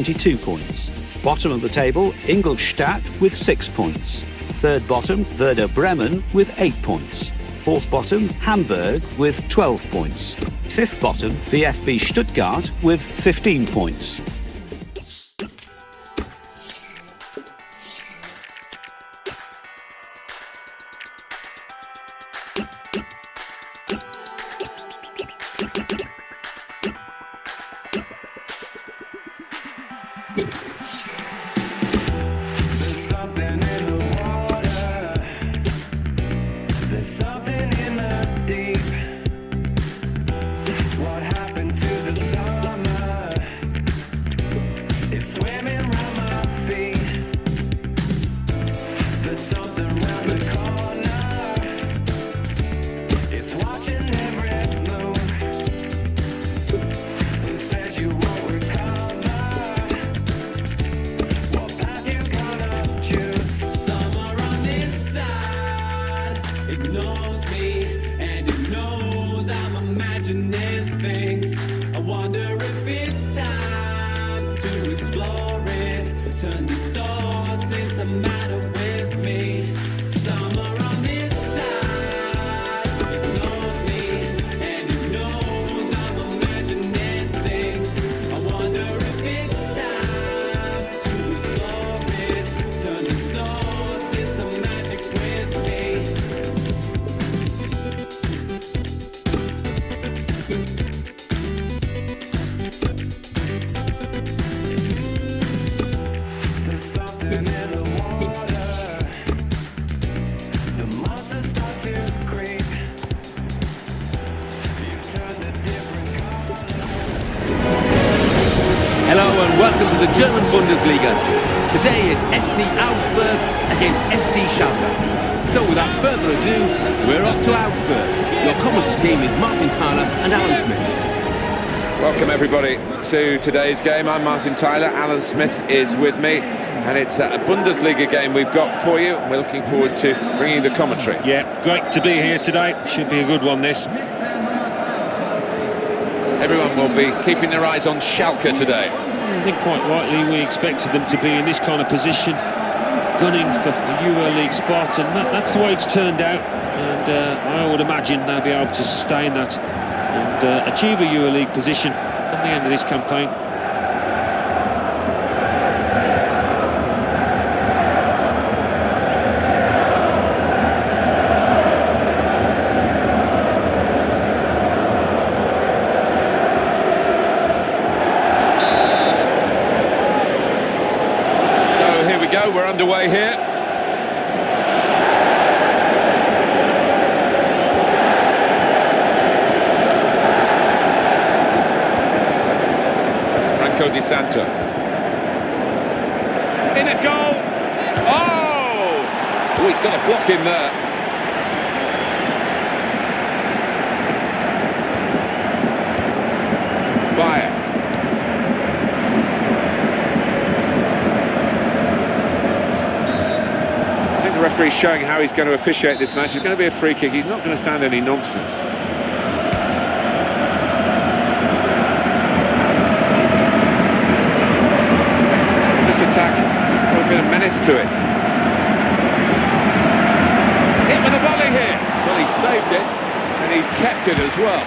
22 points. Bottom of the table, Ingolstadt with 6 points. Third bottom, Werder Bremen with 8 points. Fourth bottom, Hamburg with 12 points. Fifth bottom, VfB Stuttgart with 15 points. There's something in the water. There's something in the deep. What happened to the summer? It's swimming around my feet. There's something round the corner. It's watching every move. Who says you won't recover? What path you gonna choose? Summer on this side ignores me, and it knows I'm imagining things. I wonder if it's time to explore it. Turn these thoughts into matter with me. Summer on this side ignores me, and it knows I'm imagining things. I wonder if it's time to explore it. Turn these thoughts into magic with me. There's something in the water. The monsters start to creep. You've turned a different color. Hello and welcome to the German Bundesliga. Today it's FC Augsburg against FC Schalke. So without further ado, we're off to Augsburg. Your commentary team is Martin Tyler and Alan Smith. Welcome everybody to today's game. I'm Martin Tyler, Alan Smith is with me, and it's a Bundesliga game we've got for you. We're looking forward to bringing the commentary. Yeah, great to be here today. Should be a good one, this. Everyone will be keeping their eyes on Schalke today. I think quite rightly we expected them to be in this kind of position, gunning for the Euro League spot, and that's the way it's turned out. And I would imagine they'll be able to sustain that and achieve a Euro League position at the end of this campaign. So here we go, we're underway here. Di Santo. In a goal. Oh! He's got a block in there. Bayer. I think the referee's showing how he's going to officiate this match. It's going to be a free kick. He's not going to stand any nonsense. Attack, got a bit of menace to it. Hit with a volley here. Well, he saved it, and he's kept it as well.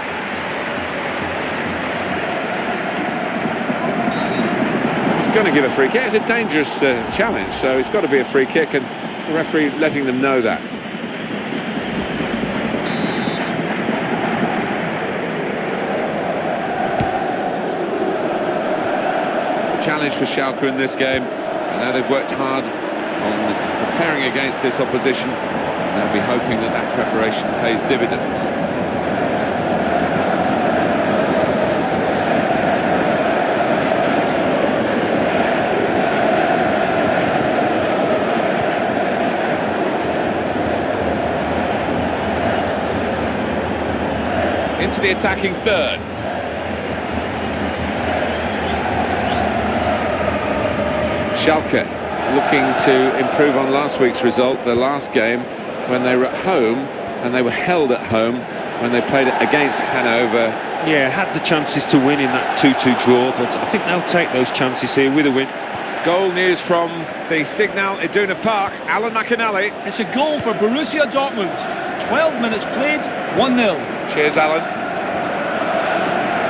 He's going to give a free kick. It's a dangerous challenge, so it's got to be a free kick, and the referee letting them know that. Challenge for Schalke in this game. I know they've worked hard on preparing against this opposition, and they'll be hoping that that preparation pays dividends. Into the attacking third. Schalke looking to improve on last week's result, the last game, when they were at home, and they were held at home when they played against Hanover Yeah, had the chances to win in that 2-2 draw, but I think they'll take those chances here with a win. Goal news from the Signal Iduna Park. Alan McInally. It's a goal for Borussia Dortmund. 12 minutes played, 1-0. Cheers, Alan.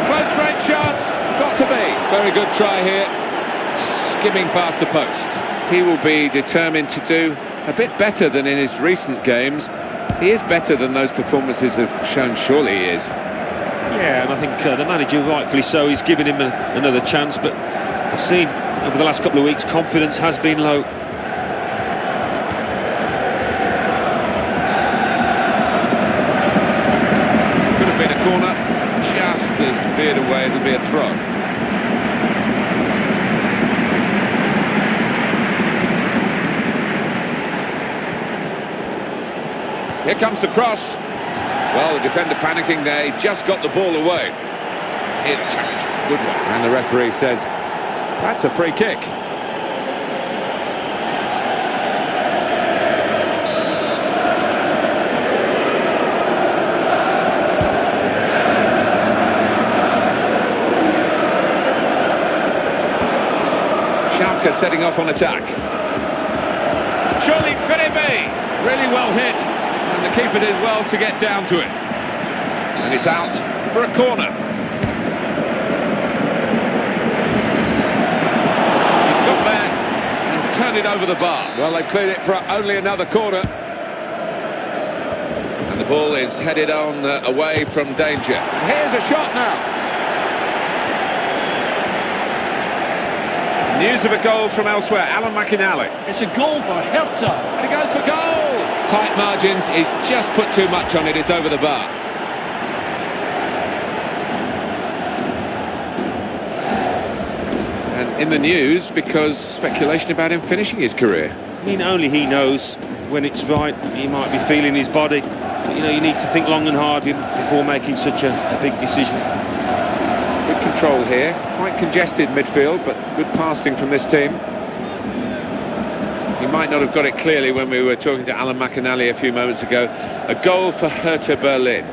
Close range shots. Got to be. Very good try here. Skimming past the post. He will be determined to do a bit better than in his recent games. He is better than those performances have shown, surely he is. Yeah, and I think the manager, rightfully so, he's given him another chance, but I've seen over the last couple of weeks confidence has been low. Could have been a corner, just as veered away, it'll be a throw. Here comes the cross. Well, the defender panicking there, he just got the ball away. Here, the challenge is a good one. And the referee says, that's a free kick. Schalke setting off on attack. Surely could it be? Really well hit. And the keeper did well to get down to it. And it's out for a corner. He's got there and turned it over the bar. Well, they've cleared it for only another corner. And the ball is headed on away from danger. And here's a shot now. News of a goal from elsewhere. Alan McInally. It's a goal for Hertha. And he goes for goal. Tight margins, he's just put too much on it, it's over the bar. And in the news, because speculation about him finishing his career. I mean, only he knows when it's right. He might be feeling his body. But, you know, you need to think long and hard before making such a big decision. Good control here. Quite congested midfield, but good passing from this team. He might not have got it clearly when we were talking to Alan McInally a few moments ago. A goal for Hertha Berlin.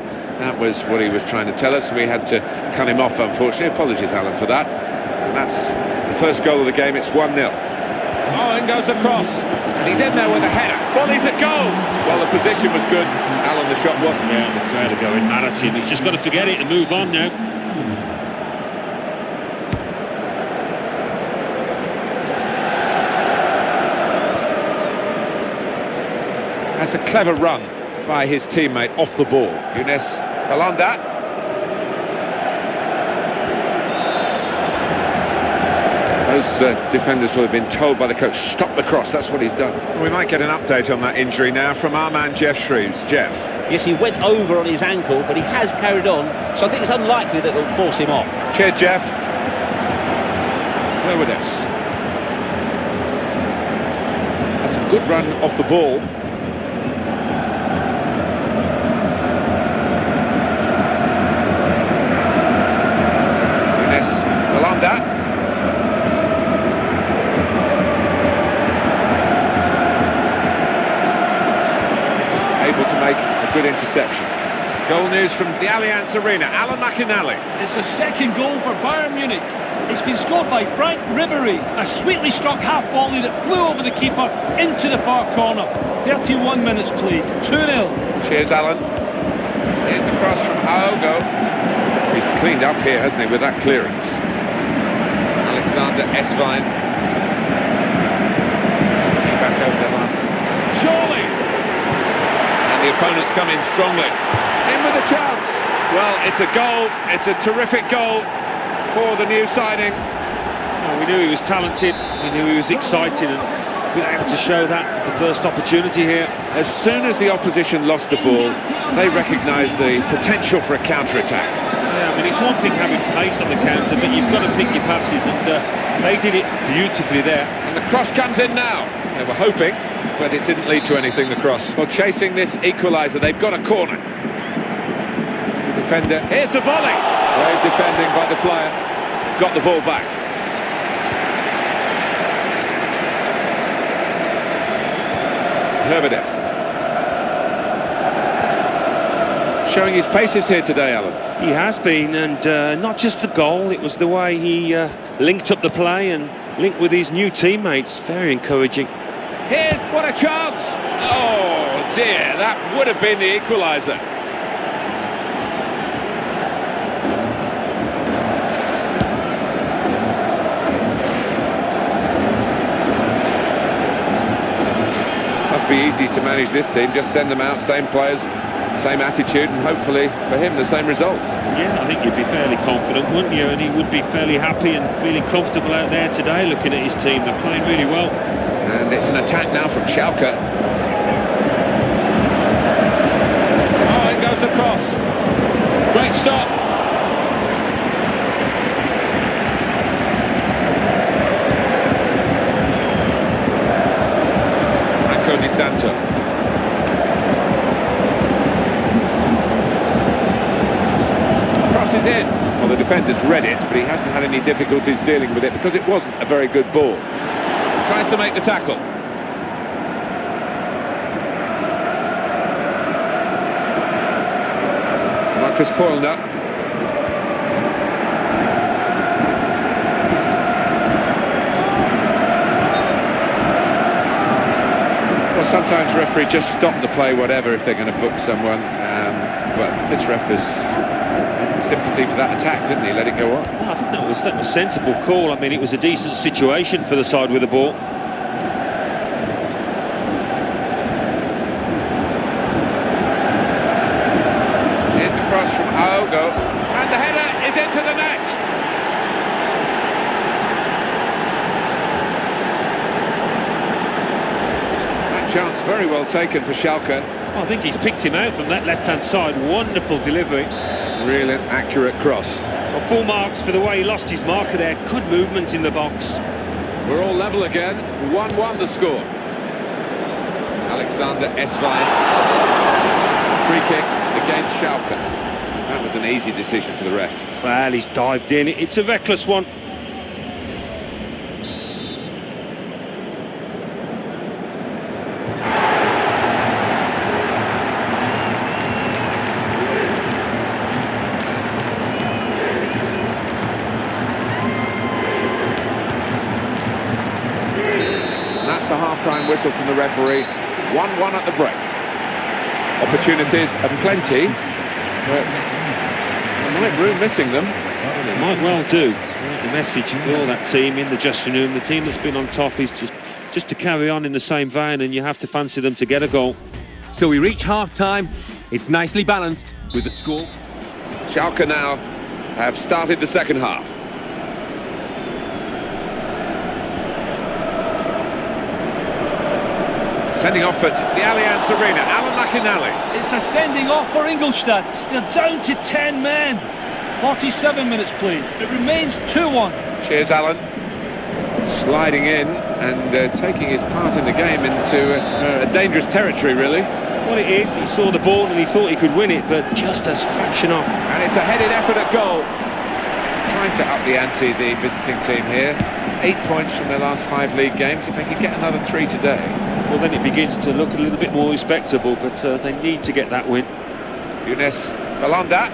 That was what he was trying to tell us. We had to cut him off, unfortunately. Apologies, Alan, for that. And that's the first goal of the game. It's 1-0. Oh, in goes the cross. And he's in there with a header. Well, he's a goal. Well, the position was good. Alan, the shot wasn't. Yeah, the crowd are going mad at him. He's just got to forget it and move on now. That's a clever run by his teammate off the ball. Younes Belanda. Those defenders will have been told by the coach, stop the cross, that's what he's done. We might get an update on that injury now from our man Jeff Shreves. Jeff. Yes, he went over on his ankle, but he has carried on, so I think it's unlikely that they'll force him off. Cheers, Jeff. Where with us? That's a good run off the ball. Able to make a good interception. Goal news from the Allianz Arena. Alan McInally. It's the second goal for Bayern Munich. It's been scored by Frank Ribery. A sweetly struck half volley that flew over the keeper into the far corner. 31 minutes played, 2-0. Cheers, Alan. Here's the cross from Aogo. He's cleaned up here, hasn't he, with that clearance. Alexander Esvine. Just looking back over the last. Surely! And the opponents come in strongly. In with a chance. Well, it's a goal. It's a terrific goal for the new signing. Well, we knew he was talented. We knew he was excited and been able to show that at the first opportunity here. As soon as the opposition lost the ball, they recognised the potential for a counter-attack. Yeah, I mean, it's one thing having pace on the counter, but you've got to pick your passes, and they did it beautifully there. And the cross comes in now. They were hoping, but it didn't lead to anything, the cross. Well, chasing this equaliser, they've got a corner. The defender, here's the volley. Brave defending by the player. Got the ball back. Herbedes. Showing his paces here today, Alan. He has been, and not just the goal, it was the way he linked up the play and linked with his new teammates. Very encouraging. Here's what a chance! Oh dear, that would have been the equaliser. Must be easy to manage this team, just send them out, same players, same attitude, and hopefully for him the same result. Yeah, I think you'd be fairly confident, wouldn't you? And he would be fairly happy and feeling comfortable out there today looking at his team. They're playing really well. And it's an attack now from Schalke. Oh, in goes the cross. Great stop. Di Santo. Crosses in. Well, the defender's read it, but he hasn't had any difficulties dealing with it because it wasn't a very good ball. Tries to make the tackle. Marcus Foilner. Sometimes referees just stop the play, whatever, if they're going to book someone. But this referee's had sympathy for that attack, didn't he? Let it go on. Well, I think that was a sensible call. I mean, it was a decent situation for the side with the ball. Here's the cross from Aogo, and the header is into the net. Chance very well taken for Schalke. I think he's picked him out from that left-hand side. Wonderful delivery. Really accurate cross. Well, full marks for the way he lost his marker there. Good movement in the box. We're all level again. 1-1 the score. Alexander Eswein. Free kick against Schalke. That was an easy decision for the ref. Well, he's dived in. It's a reckless one. The half-time whistle from the referee. 1-1 at the break. Opportunities aplenty, but there might room missing them. Well, they might well do. The message for that team in the dressing room, the team that's been on top, is just to carry on in the same vein, and you have to fancy them to get a goal. So we reach half-time. It's nicely balanced with the score. Schalke now have started the second half. Sending off at the Allianz Arena, Alan McInally. It's a sending off for Ingolstadt. They're down to 10 men. 47 minutes played. It remains 2-1. Cheers, Alan. Sliding in and taking his part in the game into a dangerous territory, really. What it is, he saw the ball and he thought he could win it, but just a fraction off. And it's a headed effort at goal. Trying to up the ante, the visiting team here. 8 points from their last 5 league games. If they could get another 3 today. Well, then it begins to look a little bit more respectable, but they need to get that win. Younes Belanda.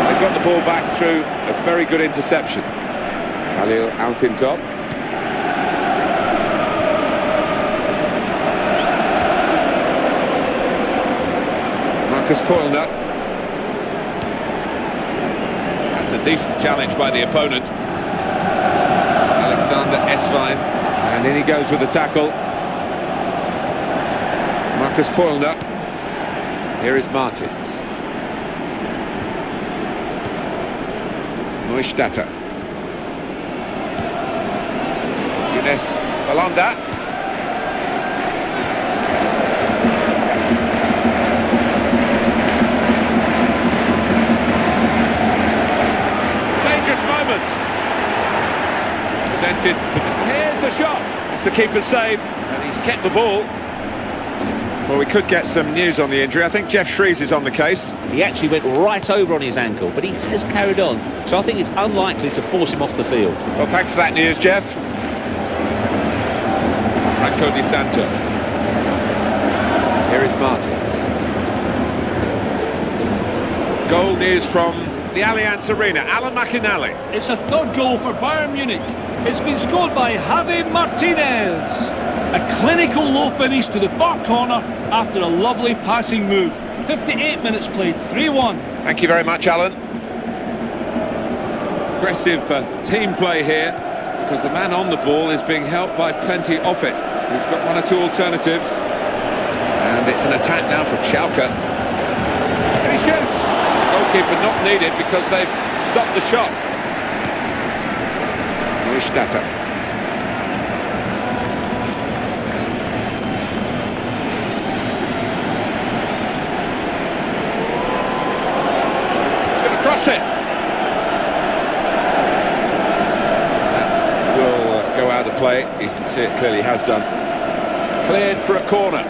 They've got the ball back through a very good interception. Khalil out in top. Marcus Foilner. That's a decent challenge by the opponent. Alexander Eswein, and in he goes with the tackle. Marcus Foilner. Here is Martins. Neustatter. Younes Belanda. Dangerous moment. Presented. Here's the shot. It's the keeper's save, and he's kept the ball. Well, we could get some news on the injury. I think Jeff Shreves is on the case. He actually went right over on his ankle, but he has carried on, so I think it's unlikely to force him off the field. Well, thanks for that news, Jeff. Franco Di Santo. Here is Martins. Goal news from the Allianz Arena. Alan McInally. It's a third goal for Bayern Munich. It's been scored by Javi Martinez. A clinical low finish to the far corner after a lovely passing move. 58 minutes played, 3-1. Thank you very much, Alan. Aggressive team play here, because the man on the ball is being helped by plenty off it. He's got one or two alternatives. And it's an attack now from Schalke. And he shoots. Goalkeeper not needed because they've stopped the shot. Statter. He's going to cross it. That will go out of play. You can see it clearly has done. Cleared for a corner.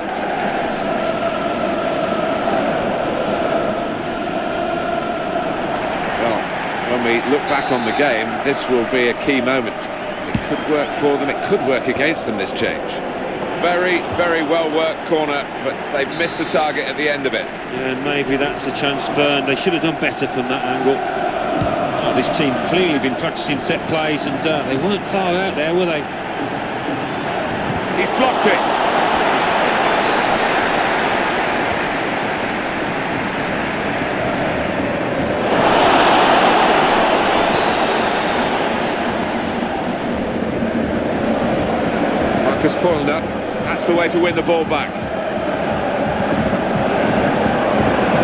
When we look back on the game, this will be a key moment. It could work for them, it could work against them, this change. Very, very well worked corner, but they've missed the target at the end of it. Yeah, and maybe that's a chance burned. They should have done better from that angle. Oh, this team clearly been practicing set plays, and they weren't far out there, were they? He's blocked it. Marcus foiled up. That's the way to win the ball back.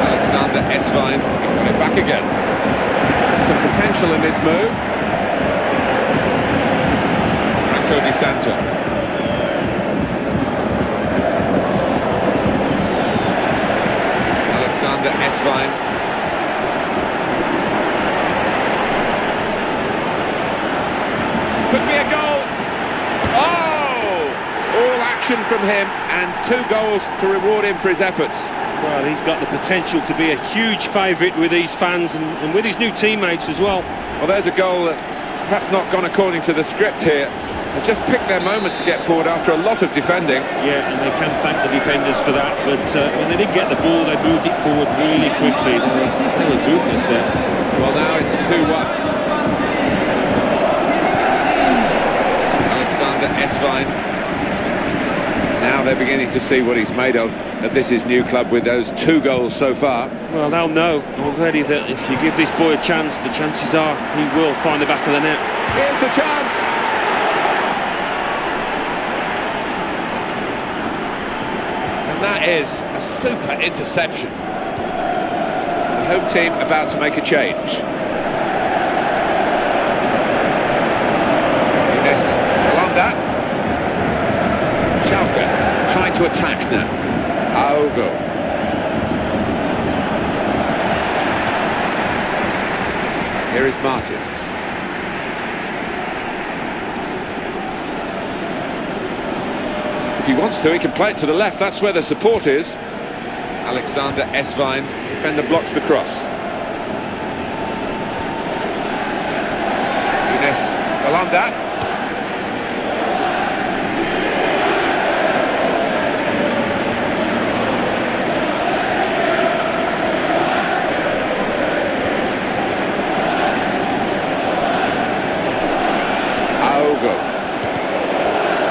Alexander Esvine, he's got it back again. Some potential in this move. Franco Di Santo. Alexander Esvine. Could be a goal. All action from him, and 2 goals to reward him for his efforts. Well, he's got the potential to be a huge favourite with these fans and with his new teammates as well. Well, there's a goal that's perhaps not gone according to the script here. They just picked their moment to get forward after a lot of defending. Yeah, and they can thank the defenders for that, but when they didn't get the ball, they moved it forward really quickly. They were ruthless there. Well, now it's 2-1. Alexander Esvine. Now they're beginning to see what he's made of at this his new club with those 2 goals so far. Well, they'll know already that if you give this boy a chance, the chances are he will find the back of the net. Here's the chance. And that is a super interception. The home team about to make a change. Ines Holanda. Schalke trying to attack now. Augsburg. Here is Martins. If he wants to, he can play it to the left. That's where the support is. Alexander Esvine. Defender blocks the cross. Ines Holanda.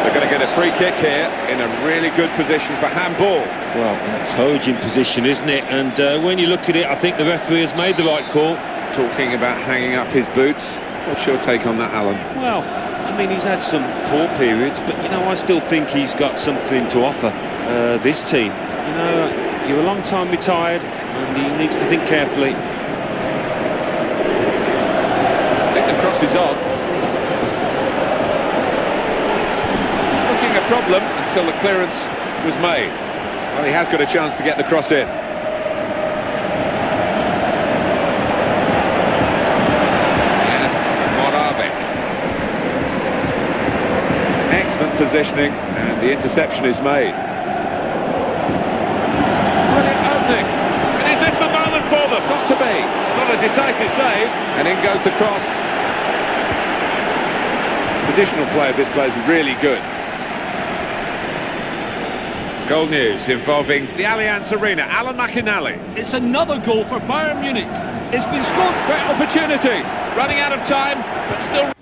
They're going to get a free kick here in a really good position for handball. Well, encouraging position, isn't it? And when you look at it, I think the referee has made the right call. Talking about hanging up his boots. What's your take on that, Alan? Well, I mean, he's had some poor periods, but, you know, I still think he's got something to offer this team. You know, you're a long time retired, and he needs to think carefully. I think the cross is on. Looking a problem until the clearance was made. Well, he has got a chance to get the cross in. Excellent positioning, and the interception is made. Brilliant opening, and is this the moment for them? Got to be. Not a decisive save, and in goes the cross. Positional play of this player is really good. Goal news involving the Allianz Arena. Alan McInally. It's another goal for Bayern Munich. It's been scored. Great opportunity. Running out of time, but still...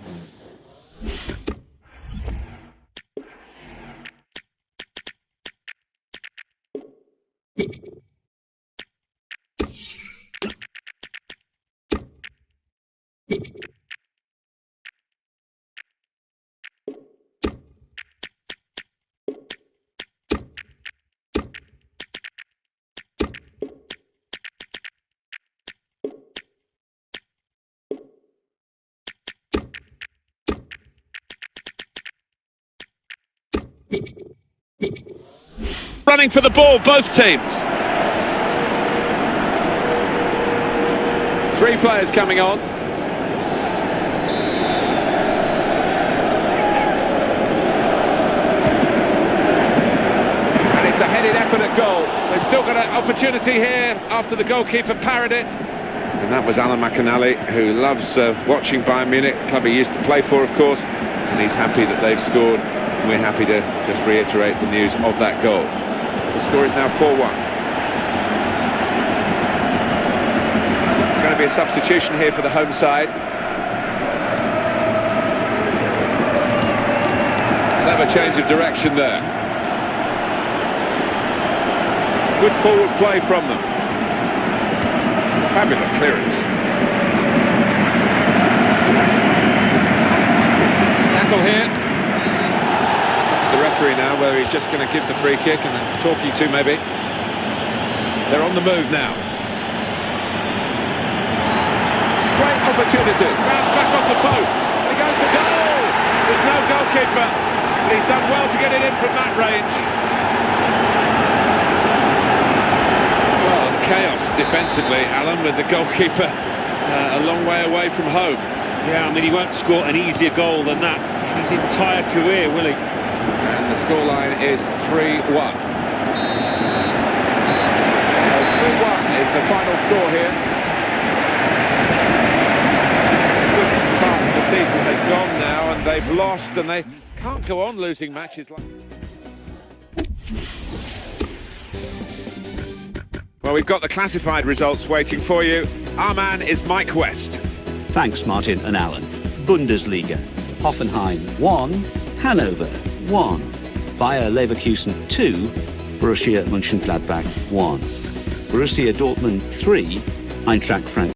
Running for the ball, both teams. 3 players coming on. And it's a headed effort at goal. They've still got an opportunity here after the goalkeeper parried it. And that was Alan McInally, who loves watching Bayern Munich, club he used to play for, of course. And he's happy that they've scored. And we're happy to just reiterate the news of that goal. The score is now 4-1. Going to be a substitution here for the home side. Clever change of direction there. Good forward play from them. Fabulous clearance. Tackle here. The referee now, where he's just going to give the free kick and then talking to maybe. They're on the move now. Great opportunity. Bounce back off the post. And he goes to goal. There's no goalkeeper, but he's done well to get it in from that range. Well, chaos defensively, Alan, with the goalkeeper a long way away from home. Yeah, I mean, he won't score an easier goal than that in his entire career, will he? And the scoreline is 3-1. 3-1 is the final score here. Good part of the season has gone now, and they've lost, and they can't go on losing matches like... Well, we've got the classified results waiting for you. Our man is Mike West. Thanks, Martin and Alan. Bundesliga. Hoffenheim 1, Hanover 1, Bayer Leverkusen 2, Borussia Mönchengladbach 1, Borussia Dortmund 3, Eintracht Frankfurt